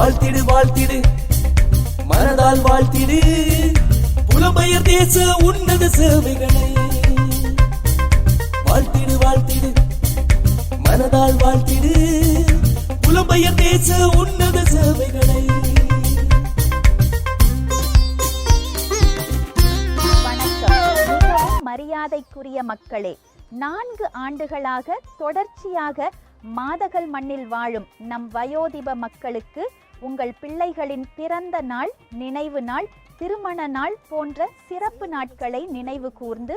வாழ்த்திடு வாழ்த்திடு மனதால் வாழ்த்திடு புலம்பெயர் தேச உன்னத சேவைகளை. வாழ்த்திடு வாழ்த்திடு மனதால் வாழ்த்திடு புலம்பெயர் தேச உன்னத சேவைகளை. மரியாதைக்குரிய மக்களே, 4 ஆண்டுகளாக தொடர்ச்சியாக மாதகல் மண்ணில் வாழும் நம் வயோதிப மக்களுக்கு உங்கள் பிள்ளைகளின் பிறந்த நாள், நினைவு நாள், திருமண நாள் போன்ற சிறப்பு நாட்களை நினைவு கூர்ந்து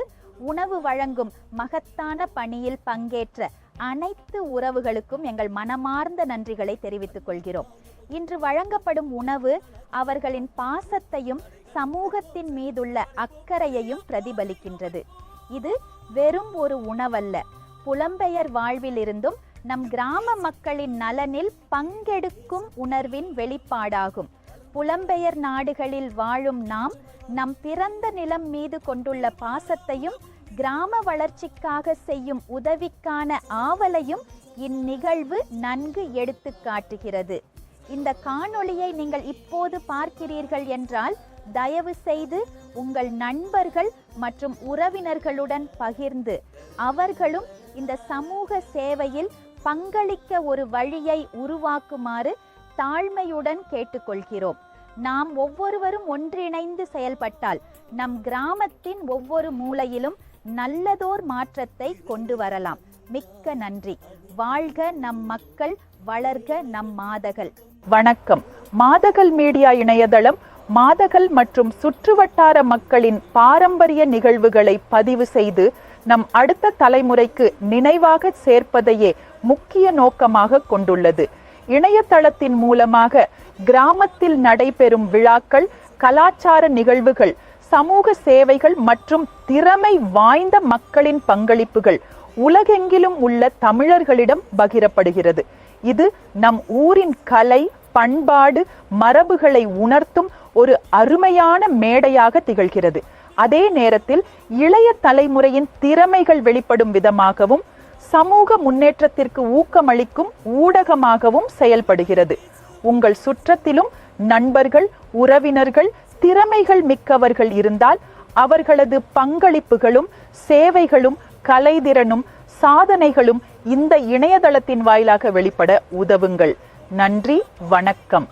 உணவு வழங்கும் மகத்தான பணியில் பங்கேற்ற அனைத்து உறவுகளுக்கும் எங்கள் மனமார்ந்த நன்றிகளை தெரிவித்துக் கொள்கிறோம். இன்று வழங்கப்படும் உணவு அவர்களின் பாசத்தையும் சமூகத்தின் மீதுள்ள அக்கறையையும் பிரதிபலிக்கின்றது. இது வெறும் ஒரு உணவல்ல, புலம்பெயர் வாழ்விலிருந்தும் நம் கிராம மக்களின் நலனில் பங்கெடுக்கும் உணர்வின் வெளிப்பாடாகும். புலம்பெயர் நாடுகளில் வாழும் நாம் நம் பிறந்த நிலம் மீது கொண்டுள்ள பாசத்தையும் கிராம வளர்ச்சிக்காக செய்யும் உதவிக்கான ஆவலையும் இந்நிகழ்வு நன்கு எடுத்து காட்டுகிறது. இந்த காணொளியை நீங்கள் இப்போது பார்க்கிறீர்கள் என்றால் தயவு செய்து உங்கள் நண்பர்கள் மற்றும் உறவினர்களுடன் பகிர்ந்து அவர்களும் இந்த சமூக சேவையில் பங்களிக்க ஒரு வழியை உருவாக்குமாறு தாழ்மையுடன் கேட்டுக்கொள்கிறோம். நாம் ஒவ்வொருவரும் ஒன்றிணைந்து செயல்பட்டால் நம் கிராமத்தின் ஒவ்வொரு மூலையிலும் நல்லதோர் மாற்றத்தை கொண்டு வரலாம். மிக்க நன்றி. வாழ்க நம் மக்கள், வளர்க நம் மாதகல். வணக்கம். மாதகல் மீடியா இணையதளம் மாதகல் மற்றும் சுற்றுவட்டார மக்களின் பாரம்பரிய நிகழ்வுகளை பதிவு செய்து நம் அடுத்த தலைமுறைக்கு நினைவாக சேர்ப்பதையே முக்கிய நோக்கமாக கொண்டுள்ளது. இணையதளத்தின் மூலமாக கிராமத்தில் நடைபெறும் விழாக்கள், கலாச்சார நிகழ்வுகள், சமூக சேவைகள் மற்றும் திறமை வாய்ந்த மக்களின் பங்களிப்புகள் உலகெங்கிலும் உள்ள தமிழர்களிடம் பகிரப்படுகிறது. இது நம் ஊரின் கலை, பண்பாடு, மரபுகளை உணர்த்தும் ஒரு அருமையான மேடையாக திகழ்கிறது. அதே நேரத்தில் இளைய தலைமுறையின் திறமைகள் வெளிப்படும் விதமாகவும் சமூக முன்னேற்றத்திற்கு ஊக்கமளிக்கும் ஊடகமாகவும் செயல்படுகிறது. உங்கள் சுற்றத்திலும் நண்பர்கள், உறவினர்கள், திறமைகள் மிக்கவர்கள் இருந்தால் அவர்களது பங்களிப்புகளும் சேவைகளும் கலைத்திறனும் சாதனைகளும் இந்த இணையதளத்தின் வாயிலாக வெளிப்பட உதவுங்கள். நன்றி, வணக்கம்.